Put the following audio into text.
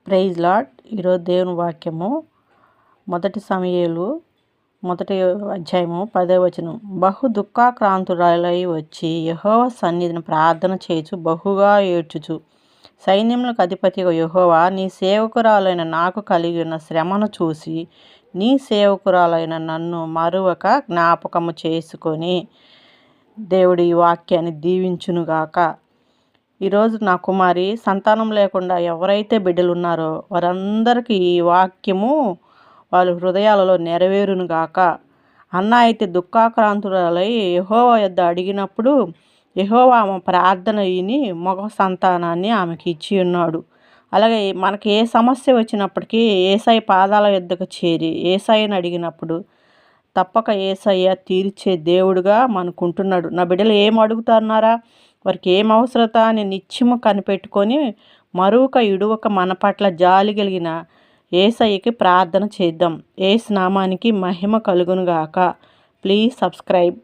Praise lord. ఈరోజు దేవుని వాక్యము మొదటి సమూయేలు మొదటి అధ్యాయము 10వ వచనం. బహు దుఃఖాక్రాంతురాలై వచ్చి యెహోవా సన్నిధిని ప్రార్థన చేయుచు బహుగా ఏడ్చుచు, సైన్యములకు అధిపతిగా యెహోవా, నీ సేవకురాలైన నాకు కలిగిన శ్రమను చూసి నీ సేవకురాలైన నన్ను మరువక జ్ఞాపకము చేసుకొని. దేవుడి ఈ వాక్యాన్ని దీవించునుగాక. ఈరోజు నా కుమారి సంతానం లేకుండా ఎవరైతే బిడ్డలు ఉన్నారో వారందరికీ ఈ వాక్యము వాళ్ళ హృదయాలలో నెరవేరునుగాక. అన్న అయితే దుఃఖాక్రాంతురాలై యెహోవా యొద్ద అడిగినప్పుడు యెహోవా ఆమె ప్రార్థన విని మగ సంతానాన్ని ఆమెకి ఇచ్చి ఉన్నాడు. అలాగే మనకి ఏ సమస్య వచ్చినప్పటికీ యేసయ్య పాదాల యొద్దకు చేరి యేసయ్యని అడిగినప్పుడు తప్పక యేసయ్య తీర్చే దేవుడుగా మనకుంటున్నాడు. నా బిడ్డలు ఏం అడుగుతున్నారా, వారికి ఏం అవసరత అని నిత్యము కనిపెట్టుకొని మరొక ఇడువక మన పట్ల జాలి కలిగిన యేసయ్యకి ప్రార్థన చేద్దాం. యేసు నామానికి మహిమ కలుగునుగాక. Please subscribe.